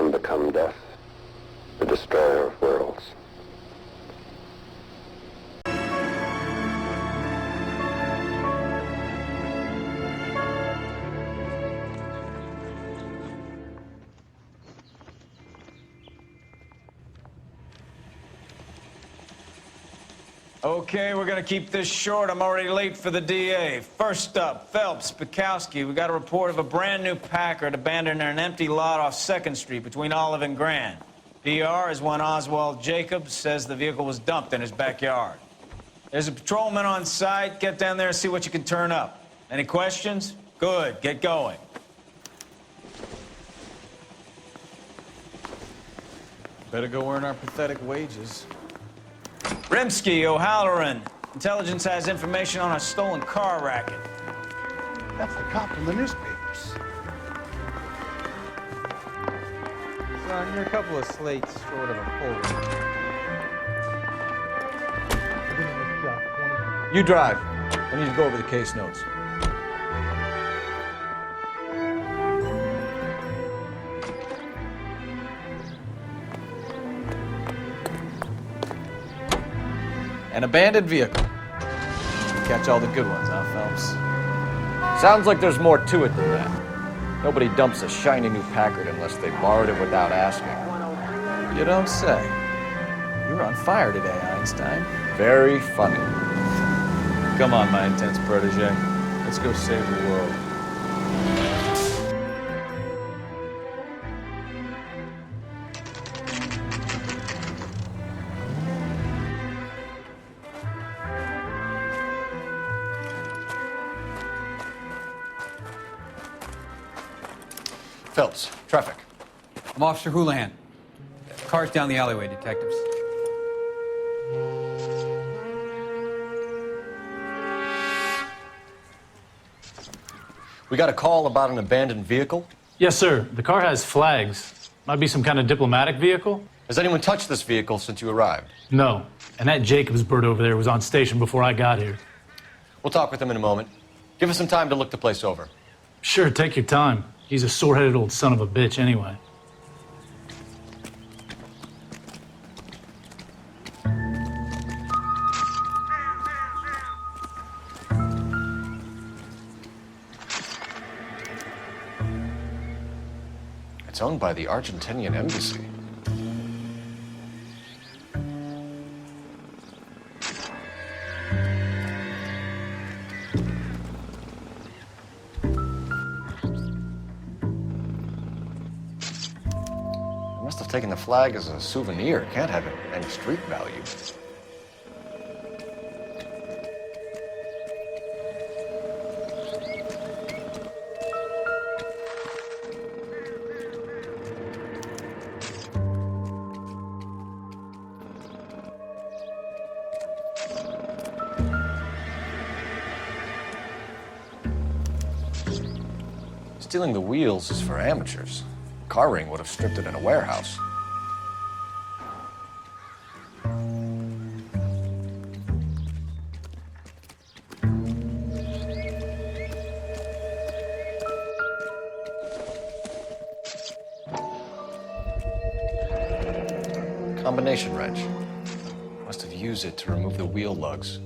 him become death, the destroyer of worlds. Okay, we're gonna keep this short. I'm already late for the DA. First up, Phelps, Bukowski. We got a report of a brand new Packard abandoned in an empty lot off 2nd Street between Olive and Grand. PR is one Oswald Jacobs says the vehicle was dumped in his backyard. There's a patrolman on site. Get down there and see what you can turn up. Any questions? Good, get going. Better go earn our pathetic wages. Rimsky, O'Halloran. Intelligence has information on a stolen car racket. That's the cop from the newspapers. Son, you're a couple of slates short of a full one. You drive. I need to go over the case notes. An abandoned vehicle. Catch all the good ones, huh, Phelps? Sounds like there's more to it than that. Nobody dumps a shiny new Packard unless they borrowed it without asking. You don't say. You're on fire today, Einstein. Very funny. Come on, my intense protege. Let's go save the world. Phelps, traffic. I'm Officer Houlihan. Car's down the alleyway, detectives. We got a call about an abandoned vehicle. Yes, sir. The car has flags. Might be some kind of diplomatic vehicle. Has anyone touched this vehicle since you arrived? No. And that Jacobs bird over there was on station before I got here. We'll talk with him in a moment. Give us some time to look the place over. Sure, take your time. He's a sore-headed old son of a bitch anyway. It's owned by the Argentinian embassy. Must have taken the flag as a souvenir. Can't have any street value. Stealing the wheels is for amateurs. Car ring would have stripped it in a warehouse. Combination wrench. Must have used it to remove the wheel lugs.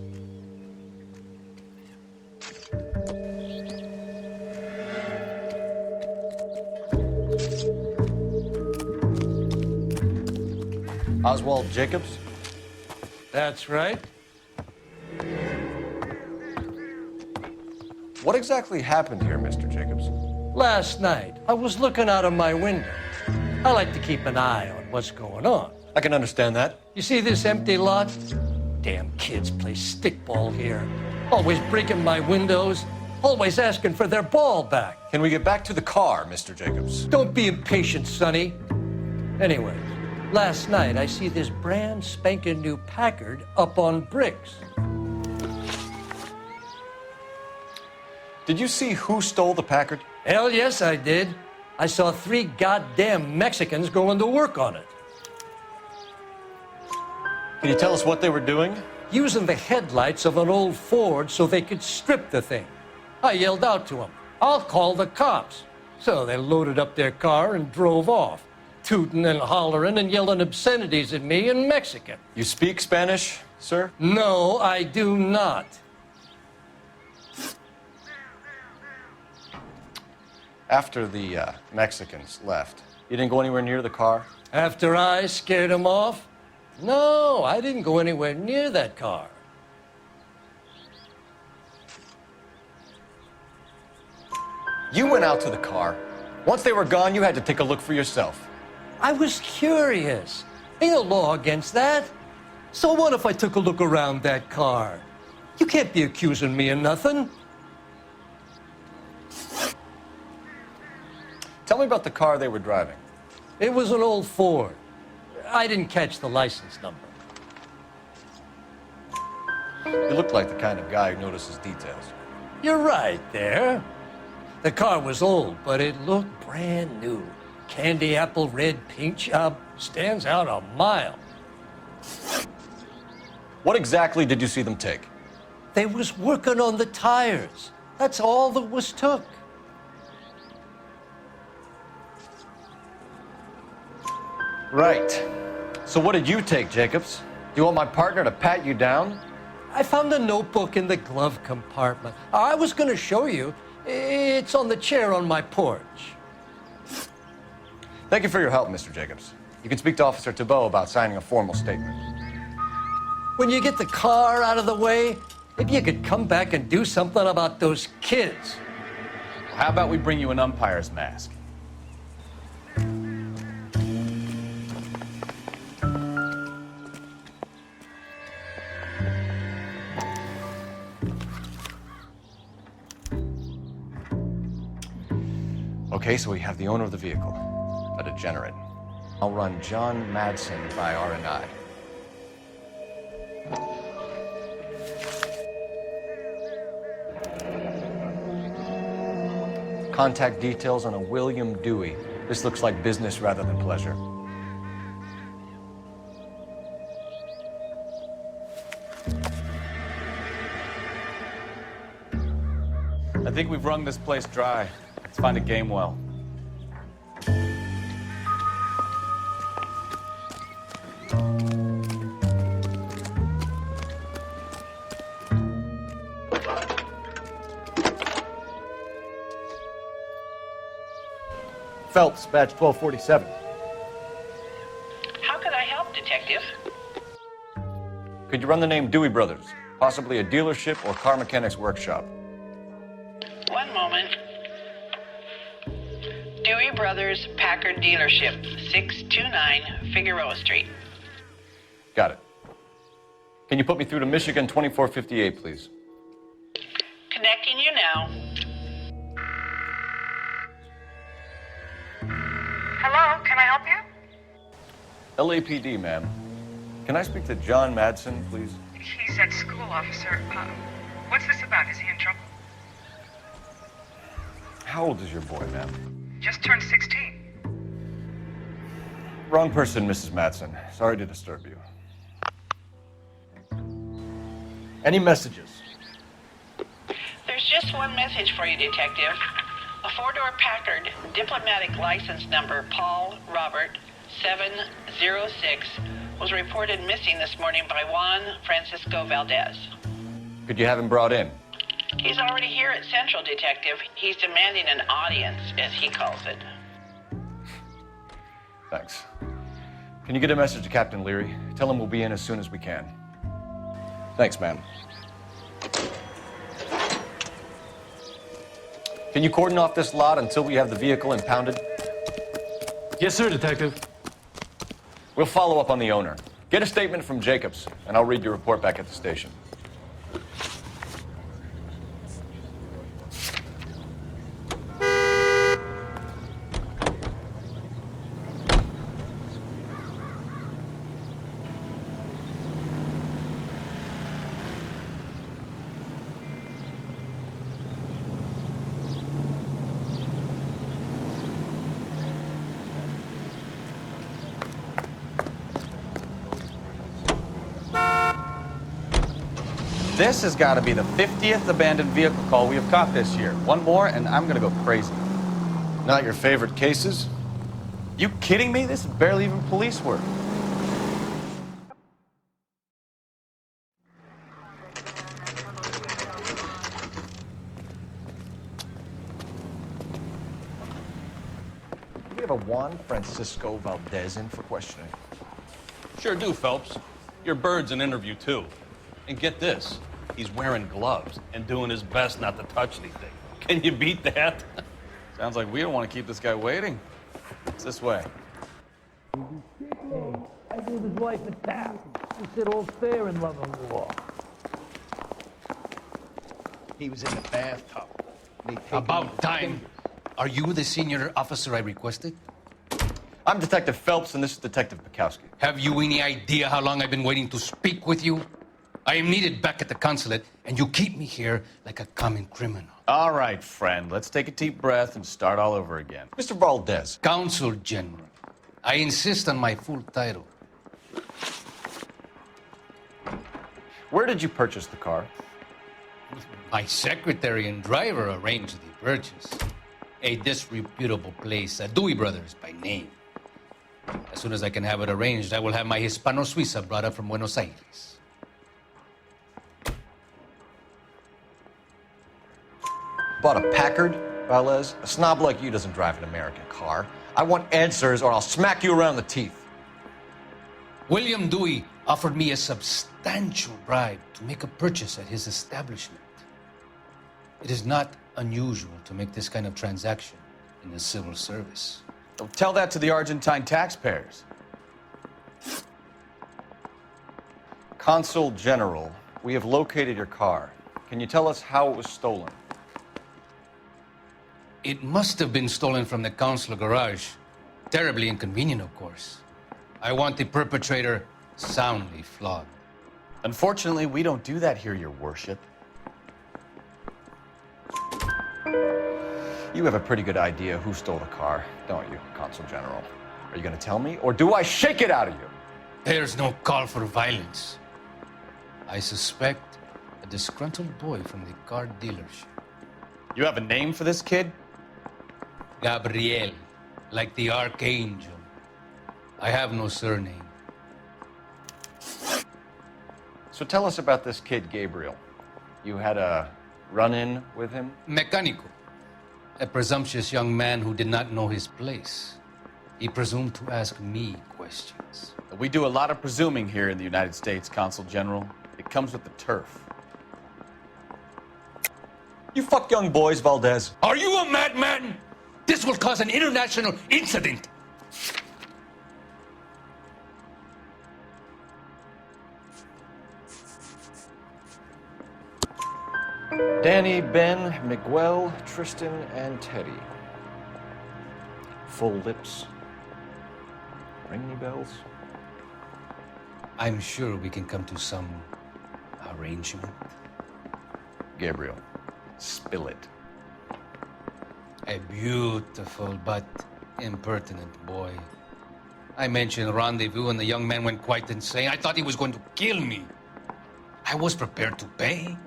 Oswald Jacobs? That's right. What exactly happened here, Mr. Jacobs? Last night, I was looking out of my window. I like to keep an eye on what's going on. I can understand that. You see this empty lot? Damn kids play stickball here. Always breaking my windows. Always asking for their ball back. Can we get back to the car, Mr. Jacobs? Don't be impatient, Sonny. Anyway, last night I see this brand spanking new Packard up on bricks. Did you see who stole the Packard? Hell yes, I did. I saw 3 goddamn Mexicans going to work on it. Can you tell us what they were doing? Using the headlights of an old Ford so they could strip the thing. I yelled out to them, "I'll call the cops." So they loaded up their car and drove off. tooting and hollering and yelling obscenities at me in Mexican. You speak Spanish, sir? No, I do not. After the Mexicans left, you didn't go anywhere near the car? After I scared him off? No, I didn't go anywhere near that car. You went out to the car. Once they were gone, you had to take a look for yourself. I was curious. Ain't no law against that. So what if I took a look around that car? You can't be accusing me of nothing. Tell me about the car they were driving. It was an old Ford. I didn't catch the license number. You look like the kind of guy who notices details. You're right there. The car was old, but it looked brand new. Candy apple red paint job stands out a mile. What exactly did you see them take? They was working on the tires. That's all that was took. Right. So what did you take, Jacobs? Do you want my partner to pat you down? I found a notebook in the glove compartment. I was going to show you. It's on the chair on my porch. Thank you for your help, Mr. Jacobs. You can speak to Officer Thibault about signing a formal statement. When you get the car out of the way, maybe you could come back and do something about those kids. How about we bring you an umpire's mask? Okay, so we have the owner of the vehicle, a degenerate. I'll run John Madsen by R&I. Contact details on a William Dewey. This looks like business rather than pleasure. I think we've wrung this place dry. Let's find a game well. Phelps, badge 1247. How could I help, Detective? Could you run the name Dewey Brothers? Possibly a dealership or car mechanics workshop. One moment. Dewey Brothers Packard Dealership, 629 Figueroa Street. Got it. Can you put me through to Michigan 2458, please? Connecting you now. Hello, can I help you? LAPD, ma'am. Can I speak to John Madsen, please? He's at school, officer. What's this about? Is he in trouble? How old is your boy, ma'am? Just turned 16. Wrong person, Mrs. Madsen. Sorry to disturb you. Any messages? There's just one message for you, Detective. A four-door Packard, diplomatic license number Paul Robert 706, was reported missing this morning by Juan Francisco Valdez. Could you have him brought in? He's already here at Central, Detective. He's demanding an audience, as he calls it. Thanks. Can you get a message to Captain Leary? Tell him we'll be in as soon as we can. Thanks, ma'am. Can you cordon off this lot until we have the vehicle impounded? Yes, sir, Detective. We'll follow up on the owner. Get a statement from Jacobs, and I'll read your report back at the station. This has got to be the 50th abandoned vehicle call we have caught this year. One more, and I'm going to go crazy. Not your favorite cases? You kidding me? This is barely even police work. We have a Juan Francisco Valdez in for questioning. Sure do, Phelps. Your bird's an interview, too. And get this, he's wearing gloves and doing his best not to touch anything. Can you beat that? Sounds like we don't want to keep this guy waiting. It's this way. I gave his wife a tap. He said all's fair in love and war. He was in the bathtub. About time. Are you the senior officer I requested? I'm Detective Phelps, and this is Detective Bukowski. Have you any idea how long I've been waiting to speak with you? I am needed back at the consulate, and you keep me here like a common criminal. All right, friend. Let's take a deep breath and start all over again. Mr. Valdez. Consul General. I insist on my full title. Where did you purchase the car? My secretary and driver arranged the purchase. A disreputable place, Dewey Brothers by name. As soon as I can have it arranged, I will have my Hispano Suiza brought up from Buenos Aires. Bought a Packard, Valdez? A snob like you doesn't drive an American car. I want answers or I'll smack you around the teeth. William Dewey offered me a substantial bribe to make a purchase at his establishment. It is not unusual to make this kind of transaction in the civil service. Don't tell that to the Argentine taxpayers. Consul General, we have located your car. Can you tell us how it was stolen? It must have been stolen from the consular garage. Terribly inconvenient, of course. I want the perpetrator soundly flogged. Unfortunately, we don't do that here, Your Worship. You have a pretty good idea who stole the car, don't you, Consul General? Are you going to tell me, or do I shake it out of you? There's no call for violence. I suspect a disgruntled boy from the car dealership. You have a name for this kid? Gabriel, like the archangel. I have no surname. So tell us about this kid, Gabriel. You had a run-in with him? Mecánico. A presumptuous young man who did not know his place. He presumed to ask me questions. We do a lot of presuming here in the United States, Consul General. It comes with the turf. You fuck young boys, Valdez. Are you a madman? This will cause an international incident. Danny, Ben, Miguel, Tristan, and Teddy. Full lips. Ring any bells? I'm sure we can come to some arrangement. Gabriel, spill it. A beautiful but impertinent boy. I mentioned rendezvous and the young man went quite insane. I thought he was going to kill me. I was prepared to pay.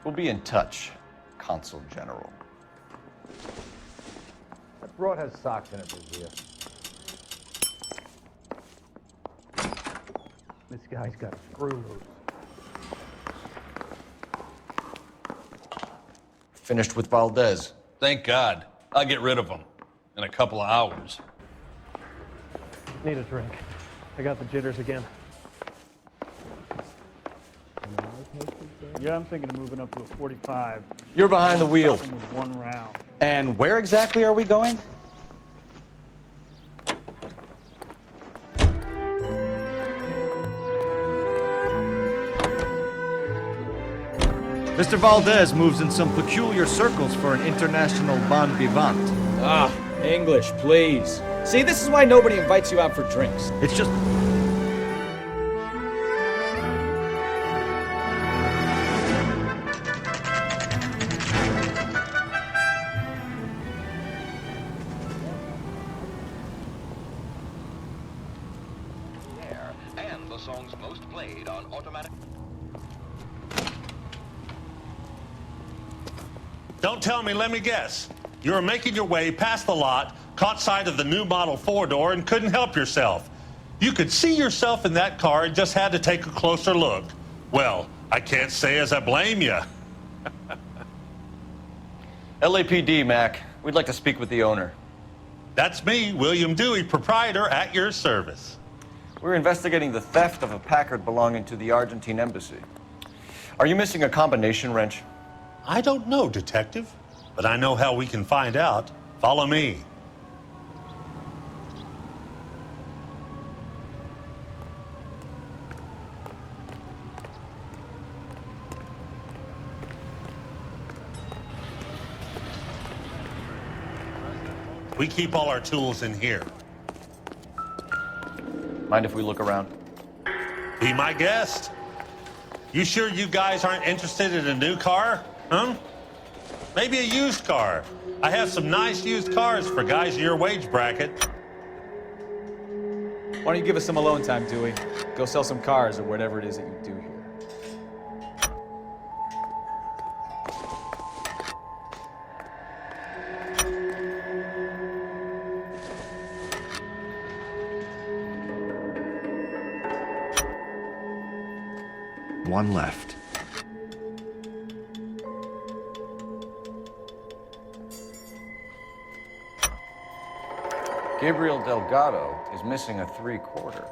We'll be in touch, Consul General. That broad has socks in it, Brazil. This guy's got a screw loose. Finished with Valdez. Thank God. I'll get rid of him in a couple of hours. Need a drink. I got the jitters again. Yeah, I'm thinking of moving up to a 45. You're behind the wheel. With one round. And where exactly are we going? Mr. Valdez moves in some peculiar circles for an international bon vivant. Ah, English, please. See, this is why nobody invites you out for drinks. It's just... And the songs most played on automatic. Don't tell me, let me guess. You're making your way past the lot Caught sight of the new model four-door and couldn't help yourself. You could see yourself in that car and just had to take a closer look. Well, I can't say as I blame you. LAPD, Mac. We'd like to speak with the owner. That's me, William Dewey, proprietor, at your service. We're investigating the theft of a Packard belonging to the Argentine embassy. Are you missing a combination wrench? I don't know, Detective, but I know how we can find out. Follow me. We keep all our tools in here. Mind if we look around? Be my guest. You sure you guys aren't interested in a new car? Huh? Maybe a used car. I have some nice used cars for guys in your wage bracket. Why don't you give us some alone time, Dewey? Go sell some cars or whatever it is that you do here. One left. Gabriel Delgado is missing a 3/4.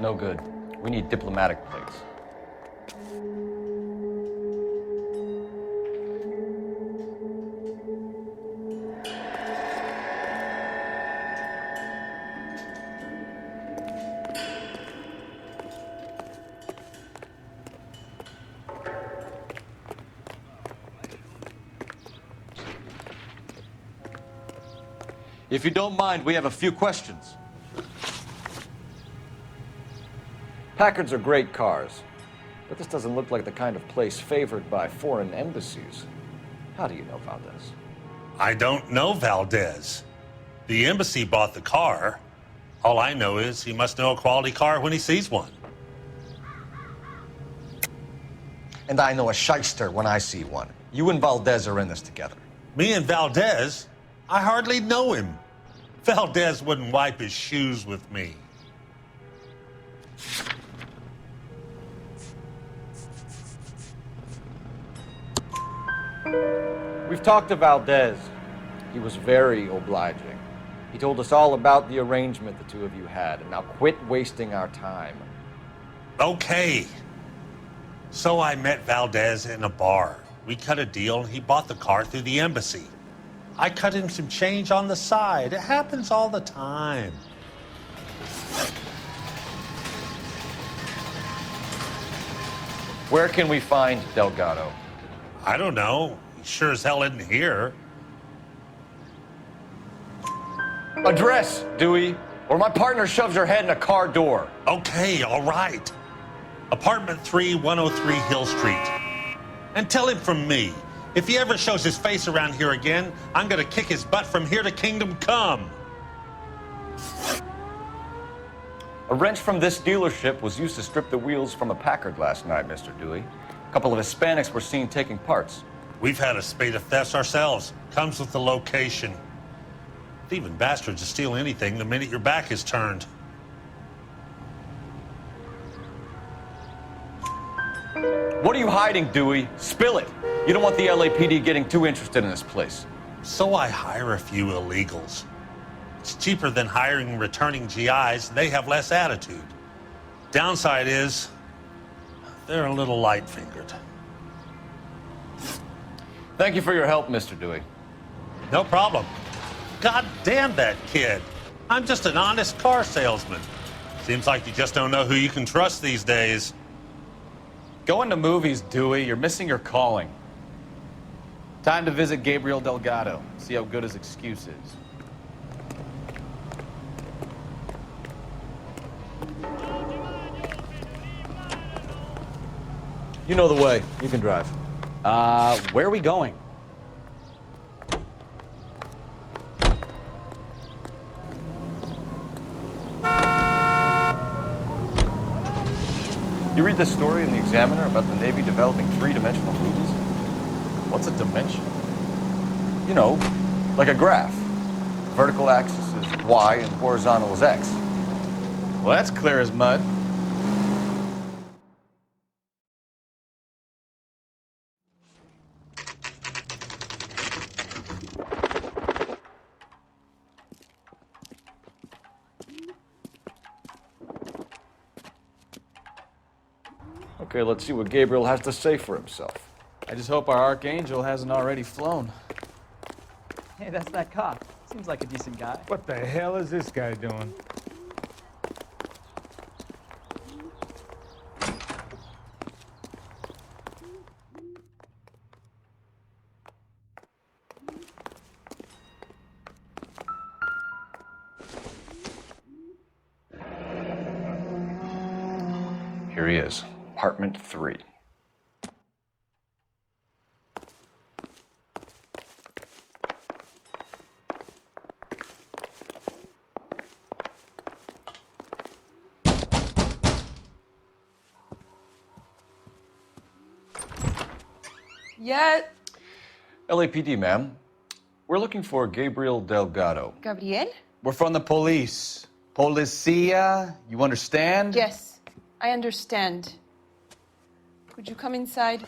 No good. We need diplomatic plates. If you don't mind, we have a few questions. Packards are great cars, but this doesn't look like the kind of place favored by foreign embassies. How do you know Valdez? I don't know Valdez. The embassy bought the car. All I know is he must know a quality car when he sees one. And I know a shyster when I see one. You and Valdez are in this together. Me and Valdez? I hardly know him. Valdez wouldn't wipe his shoes with me. We've talked to Valdez. He was very obliging. He told us all about the arrangement the two of you had, and now quit wasting our time. Okay. So I met Valdez in a bar. We cut a deal and he bought the car through the embassy. I cut him some change on the side. It happens all the time. Where can we find Delgado? I don't know. He sure as hell isn't here. Address, Dewey, or my partner shoves your head in a car door. Okay, all right. Apartment 3, 103 Hill Street. And tell him from me, if he ever shows his face around here again, I'm gonna kick his butt from here to Kingdom Come. A wrench from this dealership was used to strip the wheels from a Packard last night, Mr. Dewey. A couple of Hispanics were seen taking parts. We've had a spate of thefts ourselves. Comes with the location. Thieving bastards to steal anything the minute your back is turned. What are you hiding, Dewey? Spill it. You don't want the LAPD getting too interested in this place. So I hire a few illegals. It's cheaper than hiring returning GIs, and they have less attitude. Downside is, they're a little light-fingered. Thank you for your help, Mr. Dewey. No problem. God damn that kid. I'm just an honest car salesman. Seems like you just don't know who you can trust these days. Going to movies, Dewey. You're missing your calling. Time to visit Gabriel Delgado. See how good his excuse is. You know the way. You can drive. Where are we going? You read this story in the Examiner about the Navy developing three-dimensional movies? What's a dimension? You know, like a graph. Vertical axis is Y and horizontal is X. Well, that's clear as mud. Okay, let's see what Gabriel has to say for himself. I just hope our Archangel hasn't already flown. Hey, that's that cop. Seems like a decent guy. What the hell is this guy doing? Here he is, apartment 3. Yeah. LAPD, ma'am. We're looking for Gabriel Delgado. Gabriel? We're from the police. Policia, you understand? Yes, I understand. Could you come inside?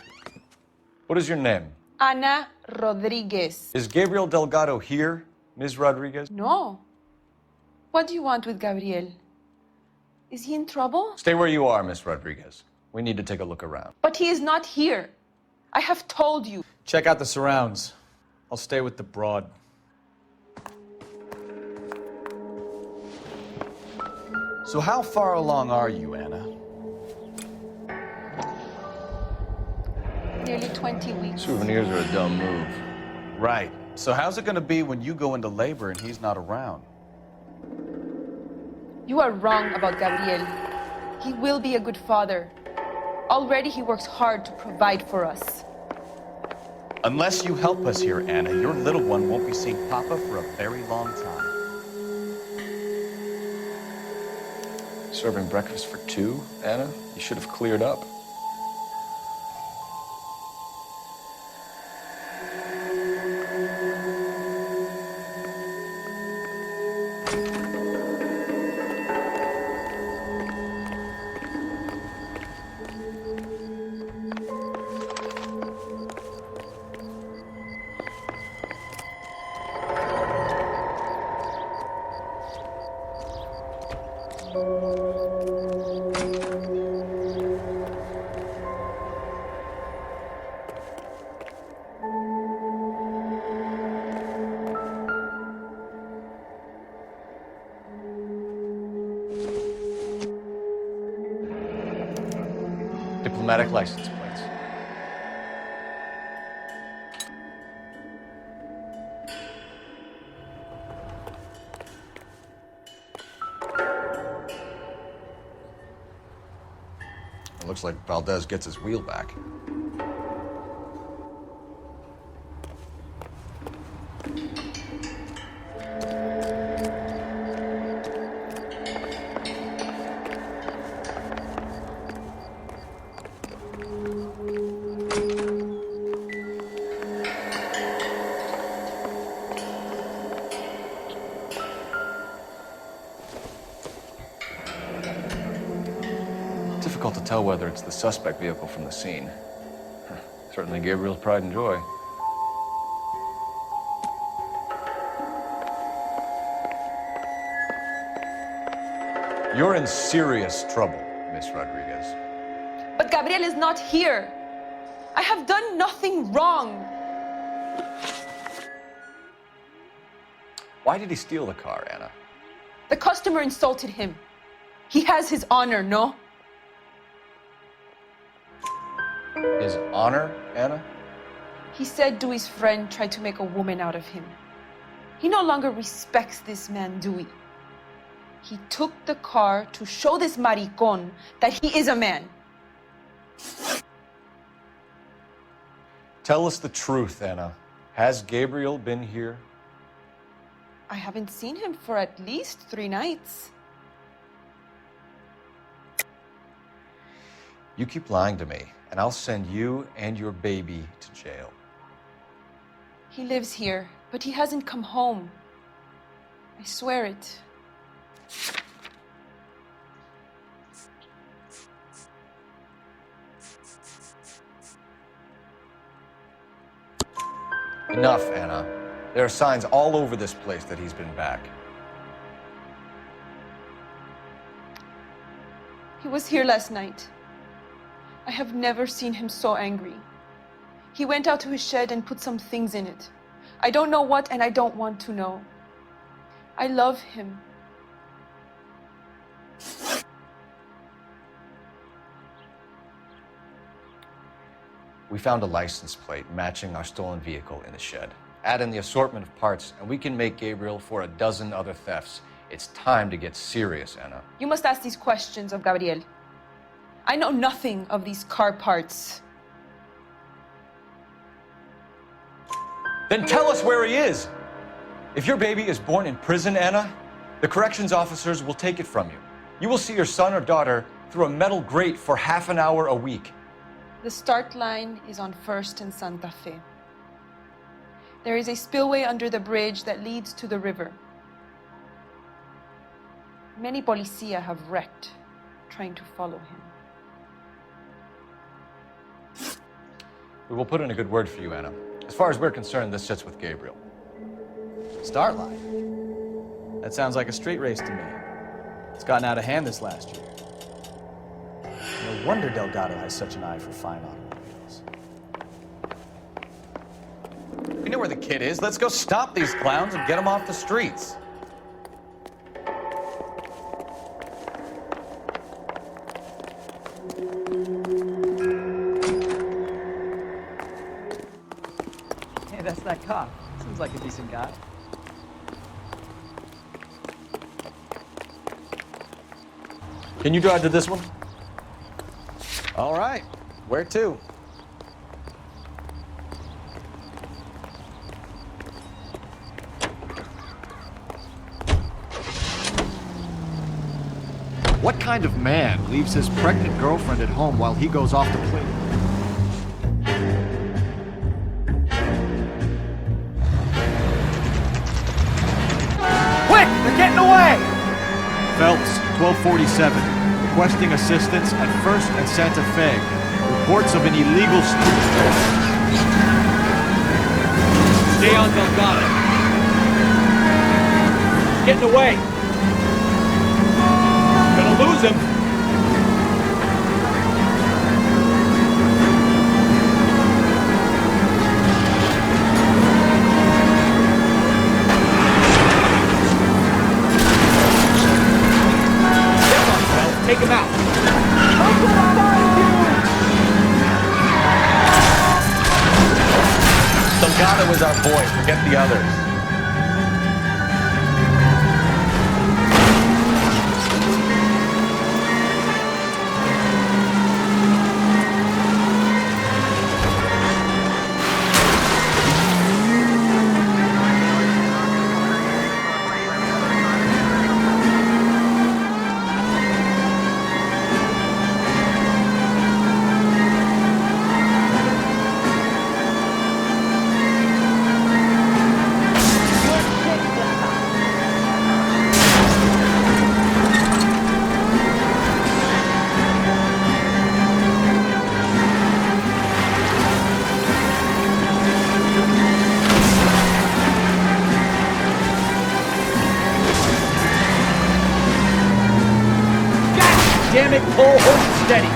What is your name? Ana Rodriguez. Is Gabriel Delgado here, Ms. Rodriguez? No. What do you want with Gabriel? Is he in trouble? Stay where you are, Ms. Rodriguez. We need to take a look around. But he is not here. I have told you. Check out the surrounds. I'll stay with the broad. So how far along are you, Anna? Nearly 20 weeks. Souvenirs are a dumb move. Right. So how's it gonna be when you go into labor and he's not around? You are wrong about Gabriel. He will be a good father. Already he works hard to provide for us. Unless you help us here, Anna, your little one won't be seeing Papa for a very long time. Serving breakfast for 2, Anna? You should have cleared up. Diplomatic license plates. It looks like Valdez gets his wheel back. Difficult to tell whether it's the suspect vehicle from the scene. Certainly Gabriel's pride and joy. You're in serious trouble, Miss Rodriguez. But Gabriel is not here. I have done nothing wrong. Why did he steal the car, Anna? The customer insulted him. He has his honor, no? His honor, Anna? He said Dewey's friend tried to make a woman out of him. He no longer respects this man, Dewey. He took the car to show this maricón that he is a man. Tell us the truth, Anna. Has Gabriel been here? I haven't seen him for at least 3 nights. You keep lying to me, and I'll send you and your baby to jail. He lives here, but he hasn't come home. I swear it. Enough, Anna. There are signs all over this place that he's been back. He was here last night. I have never seen him so angry. He went out to his shed and put some things in it. I don't know what, and I don't want to know. I love him. We found a license plate matching our stolen vehicle in the shed. Add in the assortment of parts, and we can make Gabriel for a dozen other thefts. It's time to get serious, Anna. You must ask these questions of Gabriel. I know nothing of these car parts. Then tell us where he is! If your baby is born in prison, Anna, the corrections officers will take it from you. You will see your son or daughter through a metal grate for half an hour a week. The start line is on 1st and Santa Fe. There is a spillway under the bridge that leads to the river. Many policia have wrecked trying to follow him. We will put in a good word for you, Anna. As far as we're concerned, this sits with Gabriel. Start line? That sounds like a street race to me. It's gotten out of hand this last year. No wonder Delgado has such an eye for fine automobiles. We know where the kid is. Let's go stop these clowns and get them off the streets. Hey, that's that cop. Seems like a decent guy. Can you drive to this one? All right. Where to? What kind of man leaves his pregnant girlfriend at home while he goes off to play? Quick! They're getting away! Phelps, 1247. Requesting assistance at 1st and Santa Fe. Reports of an illegal Stay on Delgado. Getting away. Gonna lose him. Take him out. Delgado is our boy. Forget the others. Damn it, Cole, hold it steady.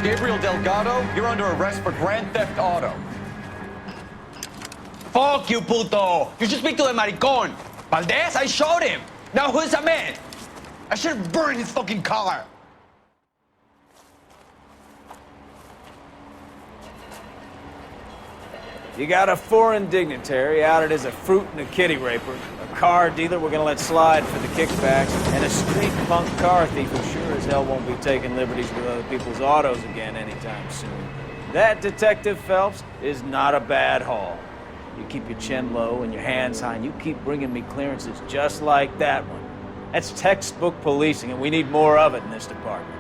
Gabriel Delgado, you're under arrest for Grand Theft Auto. Fuck you, puto! You should speak to the maricon. Valdez, I showed him. Now who's the man? I should burn his fucking car. You got a foreign dignitary outed as a fruit and a kitty raper, a car dealer we're gonna let slide for the kickbacks, and a street punk car thief who sure as hell won't be taking liberties with other people's autos again anytime soon. That, Detective Phelps, is not a bad haul. You keep your chin low and your hands high, and you keep bringing me clearances just like that one. That's textbook policing, and we need more of it in this department.